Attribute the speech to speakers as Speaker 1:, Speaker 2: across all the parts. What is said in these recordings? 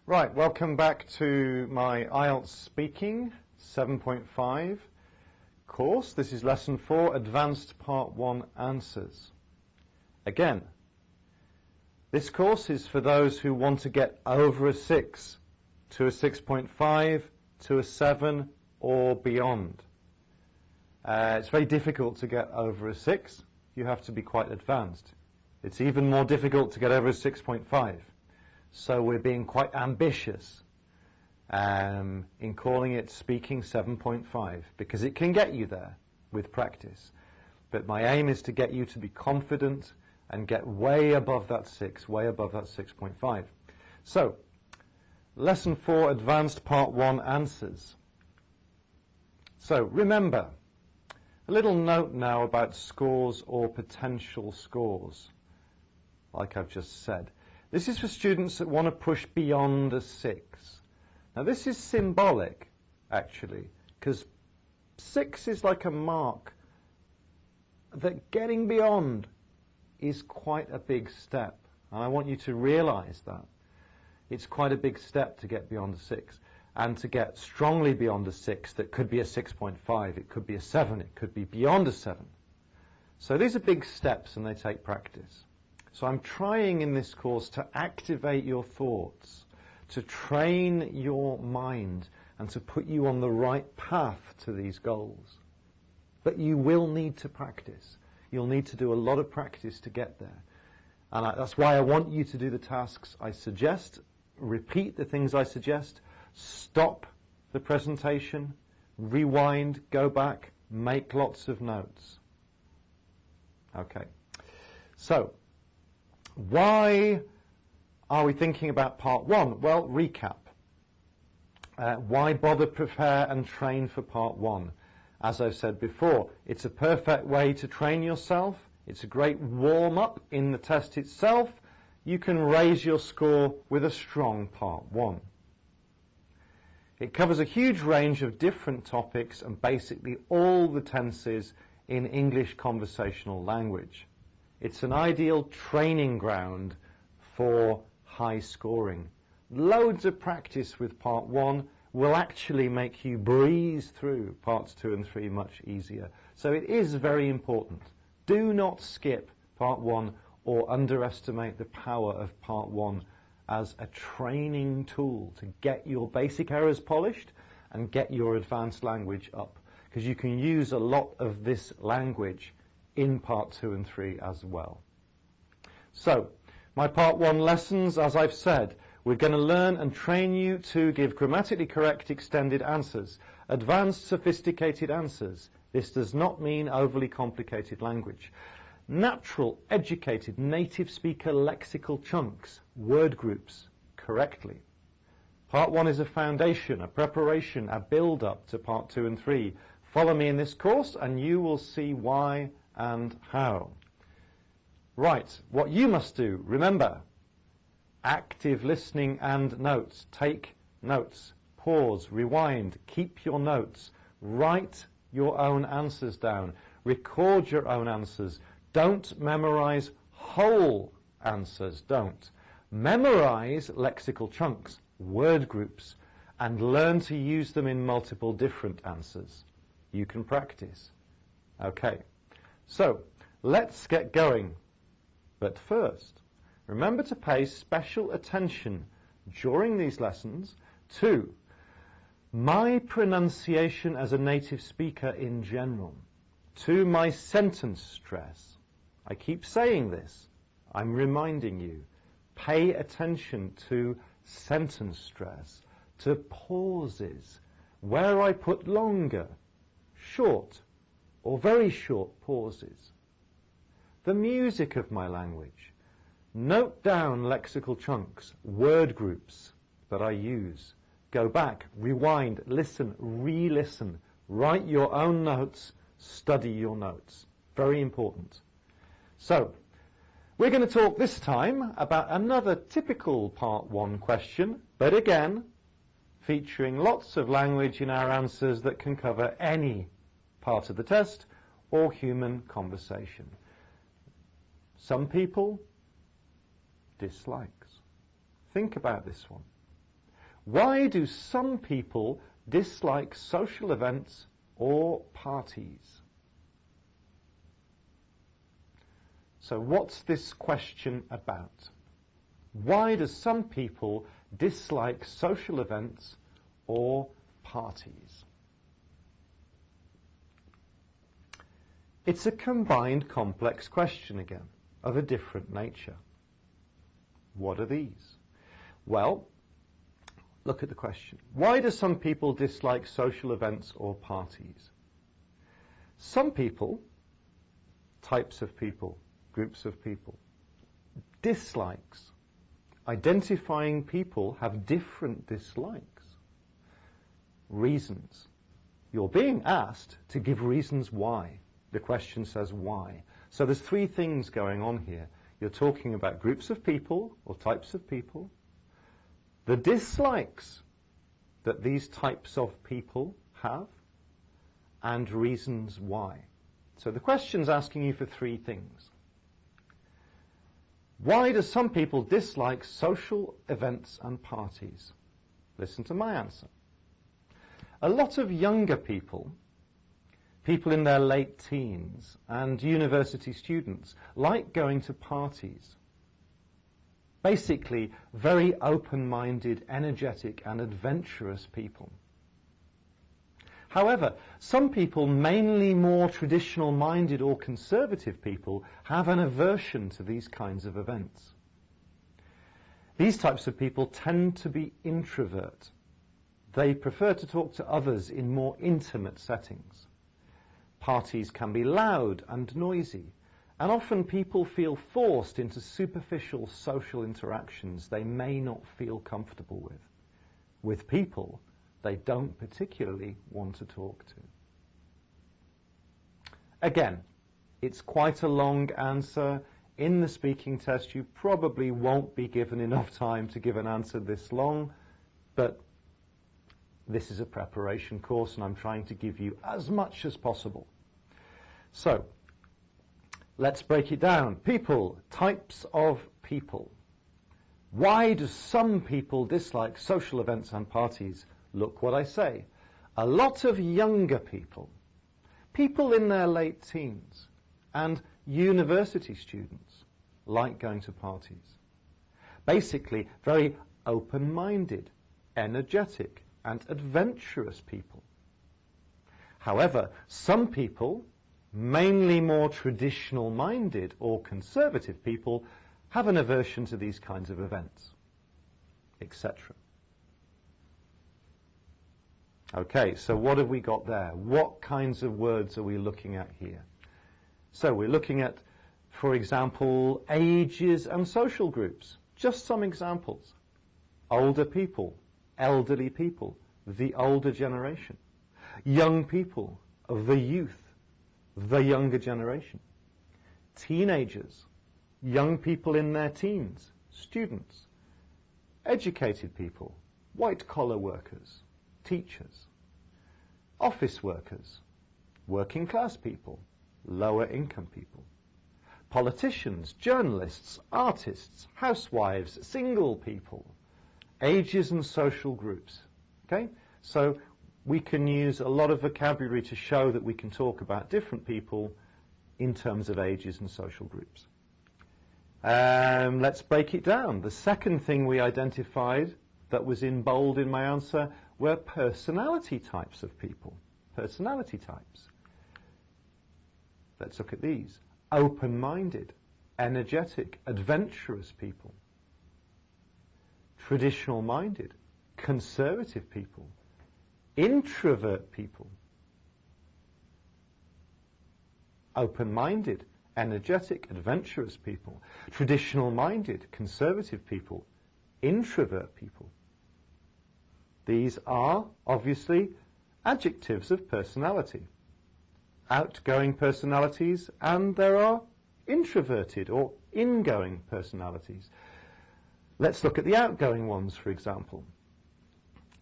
Speaker 1: Right, welcome back to my IELTS Speaking 7.5 course. This is Lesson 4, Advanced Part 1 Answers. Again, this course is for those who want to get over a 6 to a 6.5 to a 7 or beyond. It's very difficult to get over a 6. You have to be quite advanced. It's even more difficult to get over a 6.5. So we're being quite ambitious in calling it Speaking 7.5 because it can get you there with practice. But my aim is to get you to be confident and get way above that 6, way above that 6.5. So, Lesson 4, Advanced Part 1 Answers. So, remember, a little note now about scores or potential scores, like I've just said. This is for students that want to push beyond a 6. Now this is symbolic, actually, because 6 is like a mark that getting beyond is quite a big step. And I want you to realize that. It's quite a big step to get beyond a 6. And to get strongly beyond a 6, that could be a 6.5, it could be a 7, it could be beyond a 7. So these are big steps and they take practice. So I'm trying in this course to activate your thoughts, to train your mind, and to put you on the right path to these goals. But you will need to practice. You'll need to do a lot of practice to get there. And that's why I want you to do the tasks I suggest, repeat the things I suggest, stop the presentation, rewind, go back, make lots of notes. Okay. So, why are we thinking about Part 1? Well, recap. Why bother prepare and train for Part 1? As I've said before, it's a perfect way to train yourself. It's a great warm-up in the test itself. You can raise your score with a strong Part 1. It covers a huge range of different topics and basically all the tenses in English conversational language. It's an ideal training ground for high scoring. Loads of practice with Part 1 will actually make you breeze through Parts 2 and 3 much easier. So it is very important. Do not skip Part 1 or underestimate the power of Part 1 as a training tool to get your basic errors polished and get your advanced language up. Because you can use a lot of this language in Part 2 and 3 as well. So, my Part 1 lessons, as I've said, we're going to learn and train you to give grammatically correct extended answers, advanced sophisticated answers. This does not mean overly complicated language. Natural, educated, native speaker lexical chunks, word groups, correctly. Part 1 is a foundation, a preparation, a build-up to Part 2 and 3. Follow me in this course and you will see why and how. Right, what you must do, remember, active listening and notes. Take notes, pause, rewind, keep your notes, write your own answers down, record your own answers. Don't memorize whole answers, don't. Memorize lexical chunks, word groups, and learn to use them in multiple different answers. You can practice. Okay. So, let's get going. But first, remember to pay special attention during these lessons to my pronunciation as a native speaker in general, to my sentence stress. I keep saying this. I'm reminding you. Pay attention to sentence stress, to pauses, where I put longer, short, or very short pauses. The music of my language. Note down lexical chunks, word groups that I use. Go back, rewind, listen, re-listen. Write your own notes, study your notes. Very important. So, we're going to talk this time about another typical Part 1 question, but again, featuring lots of language in our answers that can cover any part of the test or human conversation. Some people, dislikes. Think about this one. Why do some people dislike social events or parties? So what's this question about? Why do some people dislike social events or parties? It's a combined complex question again, of a different nature. What are these? Well, look at the question. Why do some people dislike social events or parties? Some people, types of people, groups of people, dislikes. Identifying people have different dislikes. Reasons. You're being asked to give reasons why. The question says why. So there's three things going on here. You're talking about groups of people or types of people, the dislikes that these types of people have, and reasons why. So the question's asking you for three things. Why do some people dislike social events and parties? Listen to my answer. A lot of younger people, people in their late teens and university students, like going to parties. Basically, very open-minded, energetic and adventurous people. However, some people, mainly more traditional-minded or conservative people, have an aversion to these kinds of events. These types of people tend to be introvert. They prefer to talk to others in more intimate settings. Parties can be loud and noisy, and often people feel forced into superficial social interactions they may not feel comfortable with. With people they don't particularly want to talk to. Again, it's quite a long answer. In the speaking test, you probably won't be given enough time to give an answer this long, but this is a preparation course and I'm trying to give you as much as possible. So, let's break it down. People, types of people. Why do some people dislike social events and parties? Look what I say. A lot of younger people, people in their late teens, and university students like going to parties. Basically, very open-minded, energetic, and adventurous people. However, some people, mainly more traditional-minded or conservative people, have an aversion to these kinds of events, etc. Okay, so what have we got there? What kinds of words are we looking at here? So we're looking at, for example, ages and social groups. Just some examples. Older people, elderly people, the older generation. Young people, the youth, the younger generation. Teenagers, young people in their teens, students. Educated people, white-collar workers, teachers. Office workers, working class people, lower income people. Politicians, journalists, artists, housewives, single people. Ages and social groups. Okay? So we can use a lot of vocabulary to show that we can talk about different people in terms of ages and social groups. Let's break it down. The second thing we identified that was in bold in my answer were personality types of people. Personality types. Let's look at these. Open-minded, energetic, adventurous people. Traditional-minded, conservative people. Introvert people. Open-minded, energetic, adventurous people. Traditional-minded, conservative people. Introvert people. These are, obviously, adjectives of personality. Outgoing personalities, and there are introverted or ingoing personalities. Let's look at the outgoing ones, for example.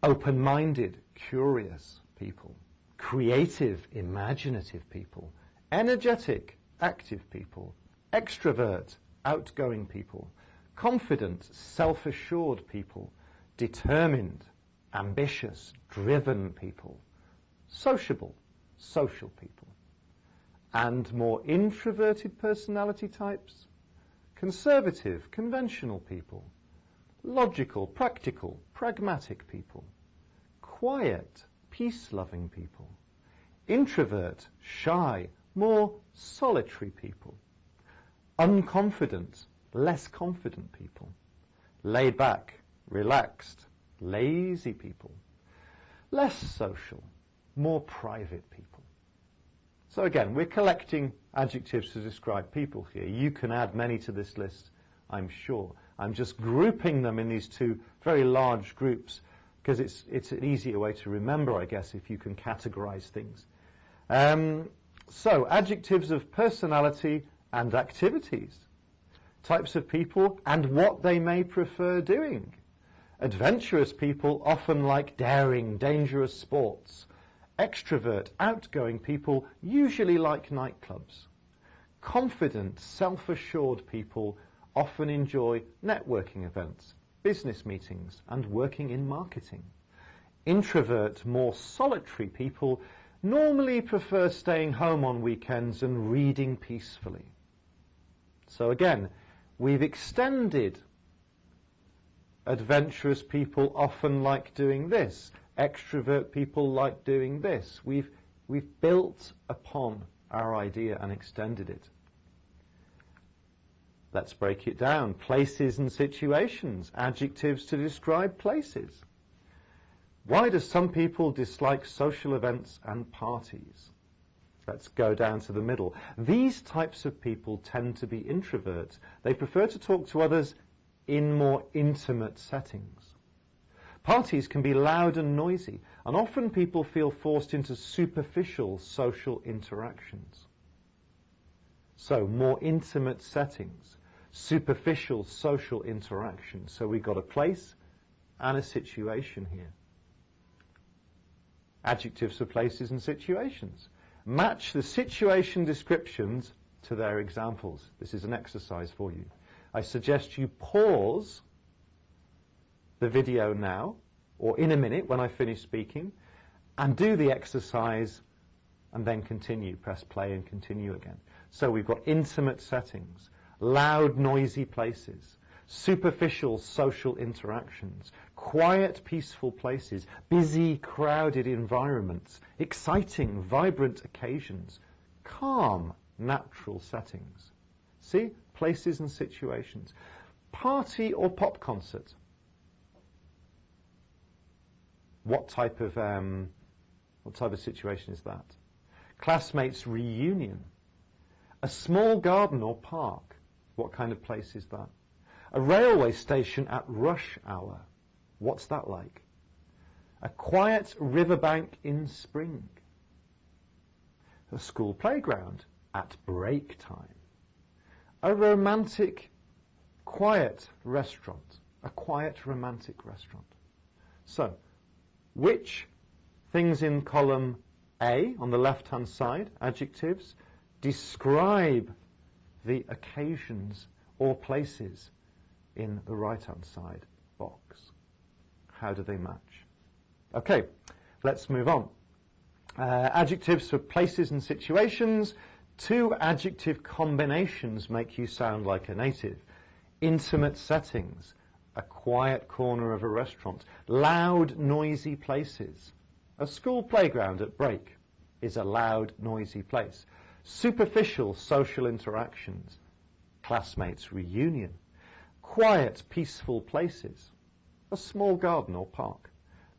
Speaker 1: Open-minded, curious people. Creative, imaginative people. Energetic, active people. Extrovert, outgoing people. Confident, self-assured people. Determined, ambitious, driven people. Sociable, social people. And more introverted personality types, conservative, conventional people. Logical, practical, pragmatic people. Quiet, peace-loving people. Introvert, shy, more solitary people. Unconfident, less confident people. Laid back, relaxed, lazy people. Less social, more private people. So again, we're collecting adjectives to describe people here. You can add many to this list, I'm sure. I'm just grouping them in these two very large groups because it's an easier way to remember, I guess, if you can categorize things. So, adjectives of personality and activities. Types of people and what they may prefer doing. Adventurous people often like daring, dangerous sports. Extrovert, outgoing people usually like nightclubs. Confident, self-assured people often enjoy networking events, business meetings, and working in marketing. Introvert, more solitary people normally prefer staying home on weekends and reading peacefully. So again, we've extended adventurous people often like doing this. Extrovert people like doing this. We've built upon our idea and extended it. Let's break it down. Places and situations. Adjectives to describe places. Why do some people dislike social events and parties? Let's go down to the middle. These types of people tend to be introverts. They prefer to talk to others in more intimate settings. Parties can be loud and noisy, and often people feel forced into superficial social interactions. So, more intimate settings, superficial social interactions. So we've got a place and a situation here. Adjectives for places and situations. Match the situation descriptions to their examples. This is an exercise for you. I suggest you pause the video now, or in a minute when I finish speaking, and do the exercise and then continue. Press play and continue again. So we've got intimate settings, loud, noisy places, superficial social interactions, quiet, peaceful places, busy, crowded environments, exciting, vibrant occasions, calm, natural settings. See? Places and situations. Party or pop concert. What type of situation is that? Classmates' reunion. A small garden or park. What kind of place is that? A railway station at rush hour. What's that like? A quiet riverbank in spring. A school playground at break time. A romantic, quiet restaurant. A quiet, romantic restaurant. So, which things in column A, on the left-hand side, adjectives, describe the occasions or places in the right-hand side box? How do they match? Okay, let's move on. Adjectives for places and situations. 2 adjective combinations make you sound like a native. Intimate settings, a quiet corner of a restaurant, loud, noisy places. A school playground at break is a loud, noisy place. Superficial social interactions, classmates' reunion. Quiet, peaceful places, a small garden or park.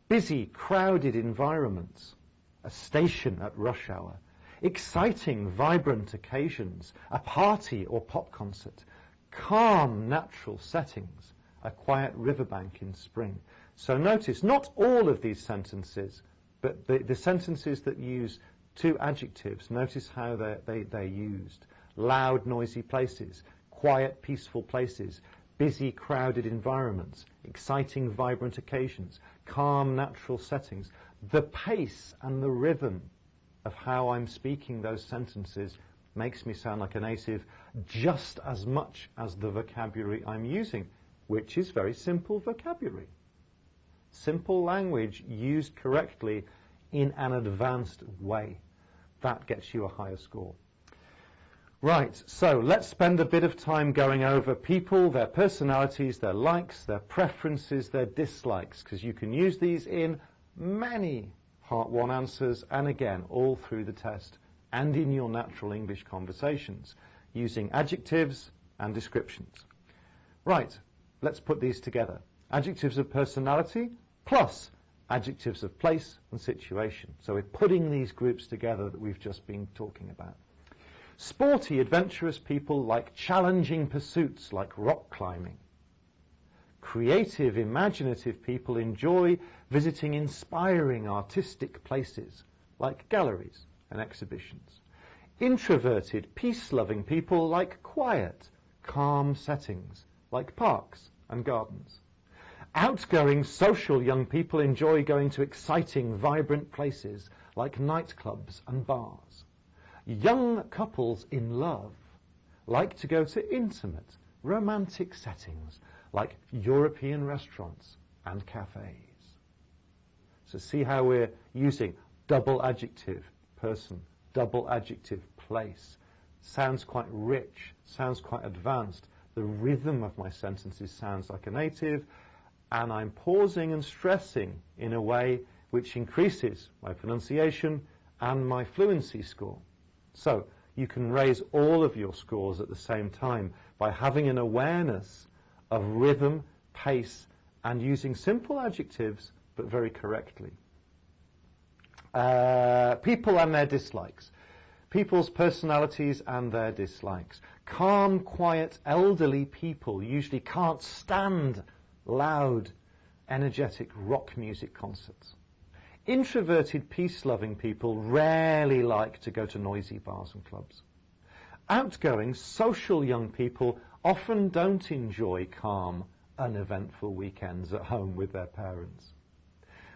Speaker 1: Busy, crowded environments, a station at rush hour. Exciting, vibrant occasions, a party or pop concert. Calm, natural settings, a quiet riverbank in spring. So notice, not all of these sentences, but the sentences that use 2 adjectives, notice how they're used. Loud, noisy places, quiet, peaceful places, busy, crowded environments, exciting, vibrant occasions, calm, natural settings. The pace and the rhythm of how I'm speaking those sentences makes me sound like a native just as much as the vocabulary I'm using, which is very simple vocabulary. simple language used correctly in an advanced way. That gets you a higher score. Right, so let's spend a bit of time going over people, their personalities, their likes, their preferences, their dislikes, because you can use these in many Part 1 answers, and again, all through the test, and in your natural English conversations, using adjectives and descriptions. Right, let's put these together. Adjectives of personality plus adjectives of place and situation. So we're putting these groups together that we've just been talking about. Sporty, adventurous people like challenging pursuits like rock climbing. Creative, imaginative people enjoy visiting inspiring artistic places like galleries and exhibitions. Introverted, peace-loving people like quiet, calm settings like parks and gardens. Outgoing, social young people enjoy going to exciting, vibrant places like nightclubs and bars. Young couples in love like to go to intimate, romantic settings like European restaurants and cafes. So see how we're using double adjective person, double adjective place. Sounds quite rich, sounds quite advanced. The rhythm of my sentences sounds like a native, and I'm pausing and stressing in a way which increases my pronunciation and my fluency score. So you can raise all of your scores at the same time by having an awareness of rhythm, pace, and using simple adjectives, but very correctly. People and their dislikes. People's personalities and their dislikes. Calm, quiet, elderly people usually can't stand loud, energetic rock music concerts. Introverted, peace-loving people rarely like to go to noisy bars and clubs. Outgoing, social young people often don't enjoy calm, uneventful weekends at home with their parents.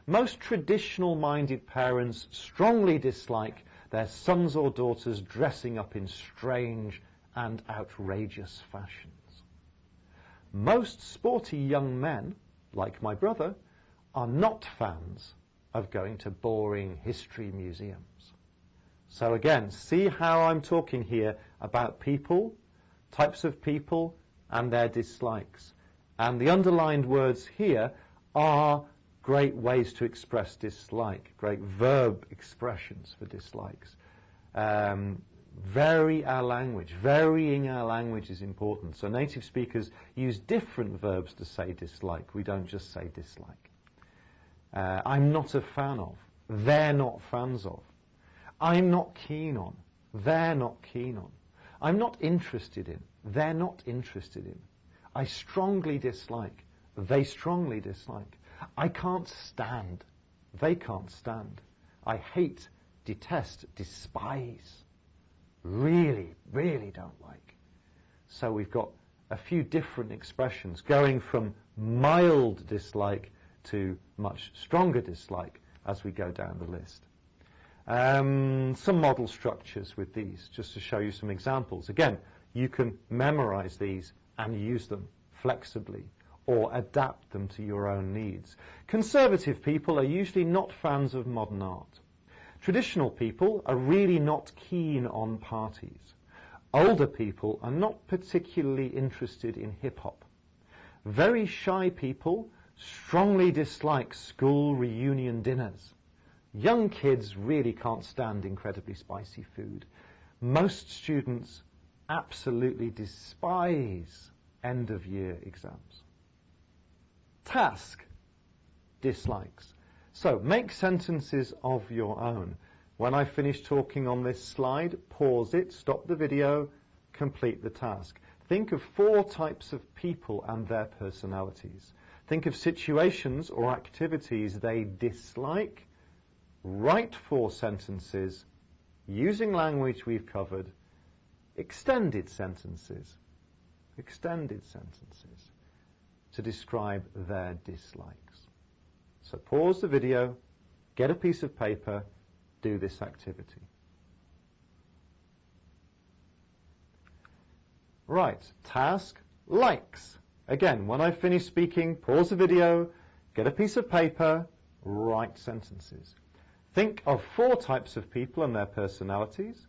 Speaker 1: Most traditional-minded parents strongly dislike their sons or daughters dressing up in strange and outrageous fashions. Most sporty young men, like my brother, are not fans of going to boring history museums. So again, see how I'm talking here about people, types of people, and their dislikes. And the underlined words here are great ways to express dislike, great verb expressions for dislikes. Vary our language. Varying our language is important. So native speakers use different verbs to say dislike. We don't just say dislike. I'm not a fan of. They're not fans of. I'm not keen on. They're not keen on. I'm not interested in. They're not interested in. I strongly dislike. They strongly dislike. I can't stand. They can't stand. I hate, detest, despise. Really, really don't like. So we've got a few different expressions going from mild dislike to much stronger dislike as we go down the list. Some model structures with these, just to show you some examples. Again, you can memorize these and use them flexibly or adapt them to your own needs. Conservative people are usually not fans of modern art. Traditional people are really not keen on parties. Older people are not particularly interested in hip-hop. Very shy people strongly dislike school reunion dinners. Young kids really can't stand incredibly spicy food. Most students absolutely despise end-of-year exams. Task, dislikes. So make sentences of your own. When I finish talking on this slide, pause it, stop the video, complete the task. Think of 4 types of people and their personalities. Think of situations or activities they dislike. Write 4 sentences using language we've covered. Extended sentences to describe their dislikes. So pause the video, get a piece of paper, do this activity. Right, task, likes. Again, when I finish speaking, pause the video, Get a piece of paper, write sentences. Think of 4 types of people and their personalities.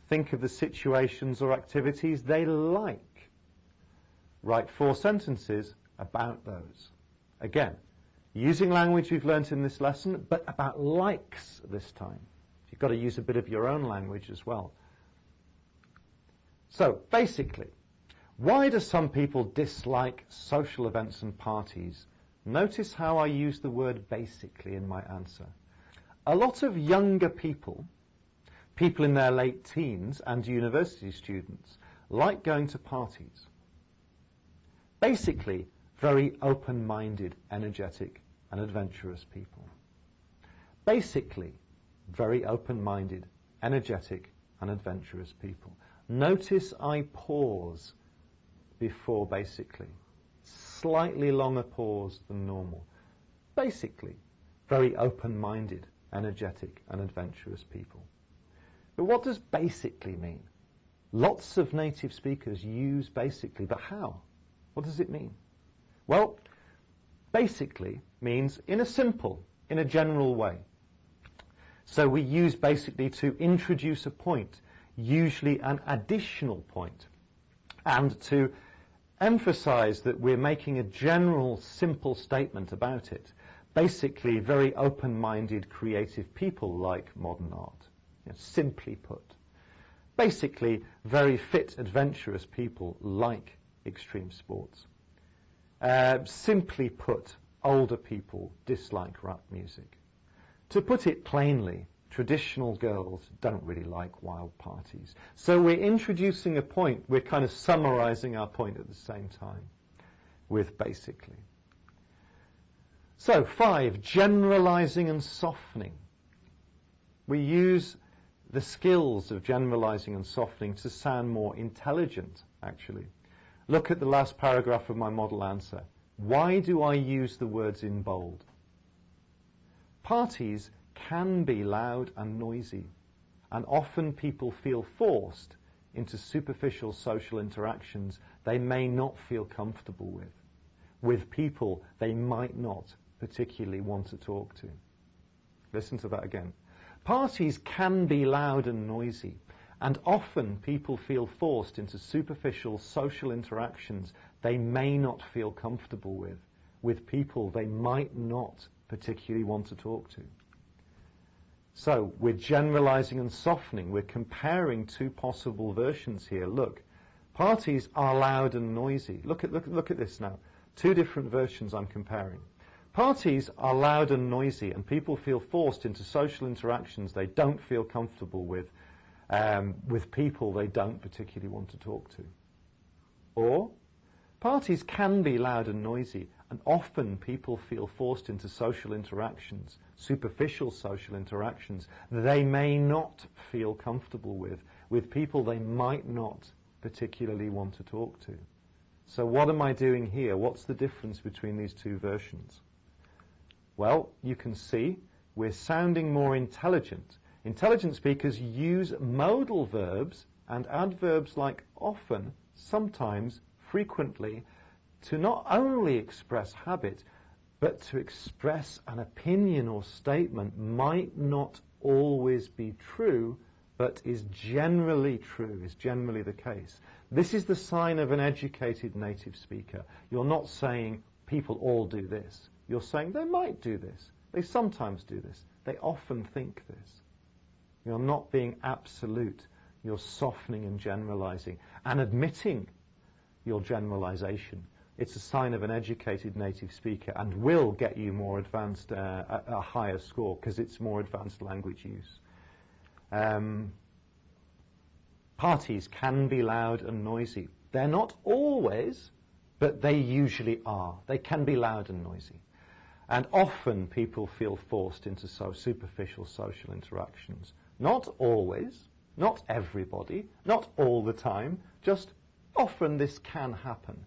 Speaker 1: Think of the situations or activities they like. Write 4 sentences about those. Again, using language we've learnt in this lesson, but about likes this time. You've got to use a bit of your own language as well. So, basically, why do some people dislike social events and parties? Notice how I use the word basically in my answer. A lot of younger people, people in their late teens and university students, like going to parties. Basically, very open-minded, energetic, and adventurous people. Basically, very open-minded, energetic, and adventurous people. Notice I pause before basically. Slightly longer pause than normal. Basically, very open-minded, energetic, and adventurous people. But what does basically mean? Lots of native speakers use basically, but how? What does it mean? Well, basically means in a simple, in a general way. So we use basically to introduce a point, usually an additional point, and to emphasize that we're making a general, simple statement about it. Basically, very open-minded, creative people like modern art, simply put. Basically, very fit, adventurous people like extreme sports. Simply put, older people dislike rap music. To put it plainly, traditional girls don't really like wild parties. So we're introducing a point, we're kind of summarizing our point at the same time with basically. So 5, generalizing and softening. We use the skills of generalizing and softening to sound more intelligent, actually. Look at the last paragraph of my model answer. Why do I use the words in bold? Parties can be loud and noisy, and often people feel forced into superficial social interactions they may not feel comfortable with people they might not particularly want to talk to. Listen to that again. Parties can be loud and noisy, and often people feel forced into superficial social interactions they may not feel comfortable with people they might not particularly want to talk to. So we're generalizing and softening. We're comparing 2 possible versions here. Look, parties are loud and noisy. Look at this now. 2 different versions I'm comparing. Parties are loud and noisy, and people feel forced into social interactions they don't feel comfortable with people they don't particularly want to talk to. Or, parties can be loud and noisy, and often people feel forced into social interactions, superficial social interactions, they may not feel comfortable with people they might not particularly want to talk to. So what am I doing here? What's the difference between these 2 versions? Well, you can see we're sounding more intelligent. Intelligent speakers use modal verbs and adverbs like often, sometimes, frequently, to not only express habit, but to express an opinion or statement might not always be true, but is generally true, is generally the case. This is the sign of an educated native speaker. You're not saying people all do this. You're saying they might do this. They sometimes do this. They often think this. You're not being absolute. You're softening and generalizing and admitting your generalization. It's a sign of an educated native speaker and will get you more advanced, a higher score because it's more advanced language use. Parties can be loud and noisy. They're not always, but they usually are. They can be loud and noisy. And often people feel forced into superficial social interactions. Not always, not everybody, not all the time, just often this can happen.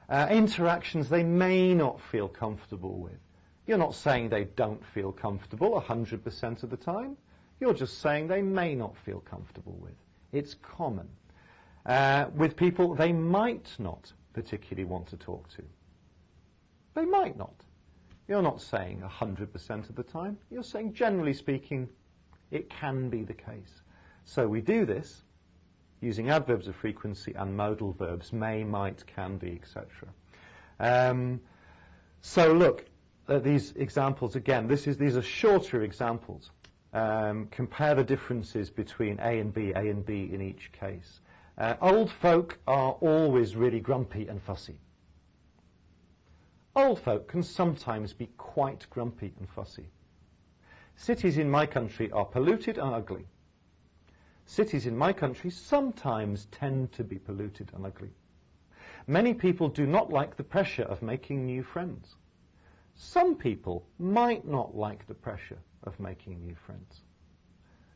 Speaker 1: Interactions they may not feel comfortable with. You're not saying they don't feel comfortable 100% of the time. You're just saying they may not feel comfortable with. It's common. With people they might not particularly want to talk to. They might not. You're not saying 100% of the time. You're saying, generally speaking, it can be the case. So we do this using adverbs of frequency and modal verbs, may, might, can be, etc. So look at these examples again. These are shorter examples. Compare the differences between A and B in each case. Old folk are always really grumpy and fussy. Old folk can sometimes be quite grumpy and fussy. Cities in my country are polluted and ugly. Cities in my country sometimes tend to be polluted and ugly. Many people do not like the pressure of making new friends. Some people might not like the pressure of making new friends.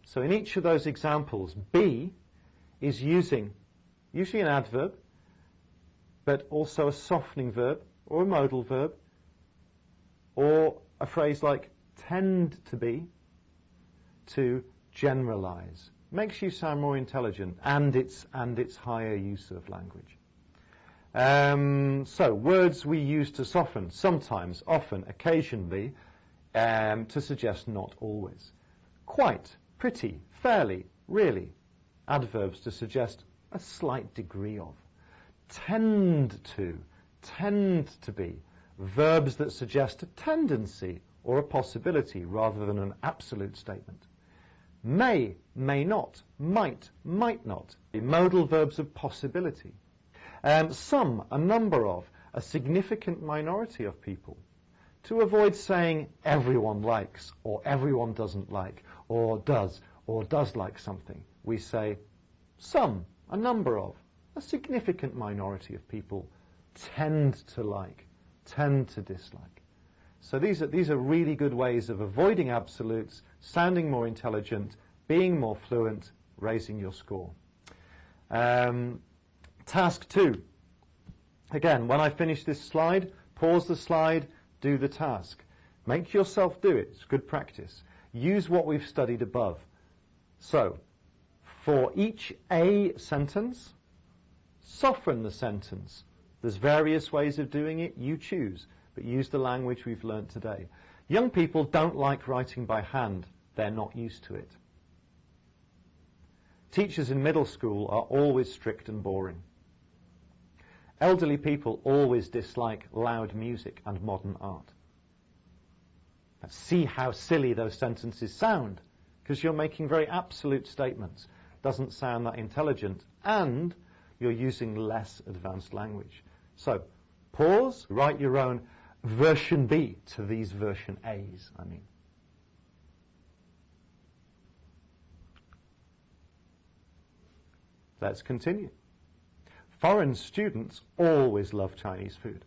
Speaker 1: So in each of those examples, be is using usually an adverb, but also a softening verb or a modal verb, or a phrase like tend to be, to generalize. Makes you sound more intelligent, and it's higher use of language. So words we use to soften, sometimes, often, occasionally, to suggest not always. Quite, pretty, fairly, really. Adverbs to suggest a slight degree of. Tend to be. Verbs that suggest a tendency or a possibility rather than an absolute statement. May, may not, might not. Modal verbs of possibility. Some, a number of, a significant minority of people. To avoid saying everyone likes or everyone doesn't like or does like something, we say some, a number of, a significant minority of people tend to like, tend to dislike. So these are really good ways of avoiding absolutes, sounding more intelligent, being more fluent, raising your score. Task 2. Again, when I finish this slide, pause the slide, do the task. Make yourself do it. It's good practice. Use what we've studied above. So, for each A sentence, soften the sentence. There's various ways of doing it. You choose, but use the language we've learnt today. Young people don't like writing by hand. They're not used to it. Teachers in middle school are always strict and boring. Elderly people always dislike loud music and modern art. Now, see how silly those sentences sound, because you're making very absolute statements. Doesn't sound that intelligent, and you're using less advanced language. So, pause, write your own version B to these version A's, I mean. Let's continue. Foreign students always love Chinese food.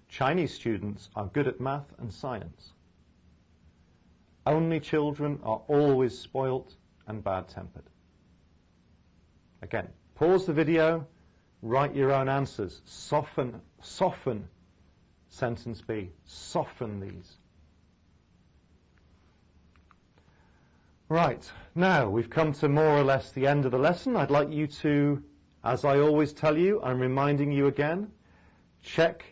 Speaker 1: Chinese students are good at math and science. Only children are always spoilt and bad-tempered. Again, pause the video, write your own answers. Soften sentence B. Soften these. Right, now we've come to more or less the end of the lesson. I'd like you to, as I always tell you, I'm reminding you again, check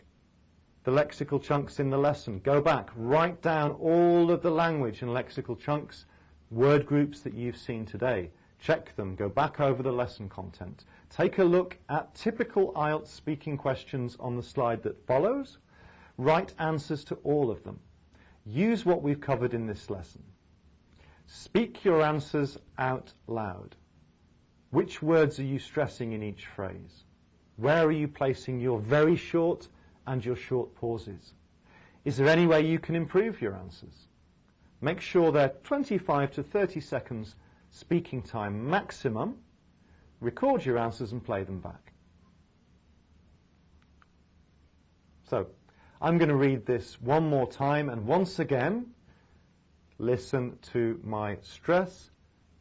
Speaker 1: the lexical chunks in the lesson. Go back, write down all of the language and lexical chunks, word groups that you've seen today. Check them, go back over the lesson content. Take a look at typical IELTS speaking questions on the slide that follows. Write answers to all of them. Use what we've covered in this lesson. Speak your answers out loud. Which words are you stressing in each phrase? Where are you placing your very short and your short pauses? Is there any way you can improve your answers? Make sure they're 25 to 30 seconds speaking time maximum. Record your answers and play them back. So, I'm going to read this one more time, and once again, listen to my stress,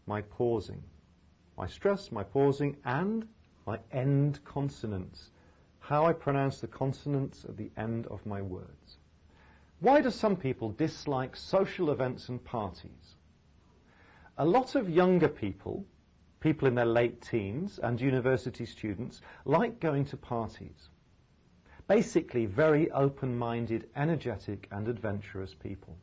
Speaker 1: my pausing. My stress, my pausing, and my end consonants. How I pronounce the consonants at the end of my words. Why do some people dislike social events and parties? A lot of younger people, people in their late teens and university students, like going to parties. Basically, very open-minded, energetic and adventurous people.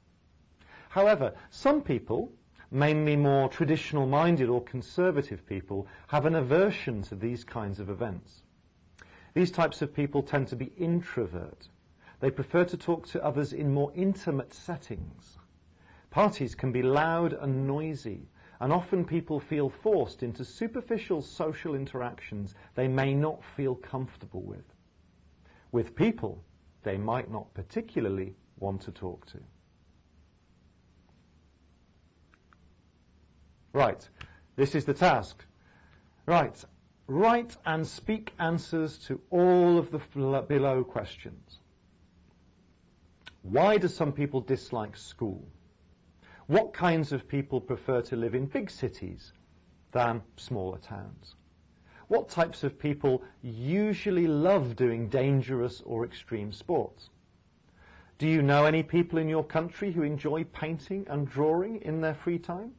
Speaker 1: However, some people, mainly more traditional-minded or conservative people, have an aversion to these kinds of events. These types of people tend to be introvert. They prefer to talk to others in more intimate settings. Parties can be loud and noisy, and often people feel forced into superficial social interactions they may not feel comfortable with. With people they might not particularly want to talk to. Right, this is the task. Right, write and speak answers to all of the below questions. Why do some people dislike school? What kinds of people prefer to live in big cities than smaller towns? What types of people usually love doing dangerous or extreme sports? Do you know any people in your country who enjoy painting and drawing in their free time?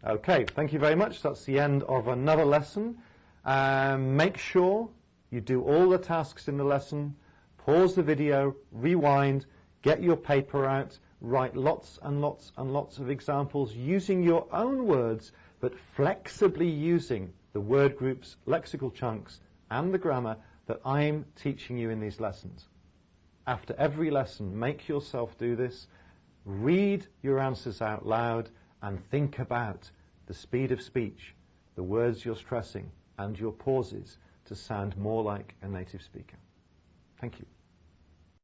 Speaker 1: Okay, thank you very much. That's the end of another lesson. Make sure you do all the tasks in the lesson, pause the video, rewind, get your paper out, write lots and lots and lots of examples using your own words, but flexibly using the word groups, lexical chunks, and the grammar that I'm teaching you in these lessons. After every lesson, make yourself do this, read your answers out loud, and think about the speed of speech, the words you're stressing, and your pauses to sound more like a native speaker. Thank you.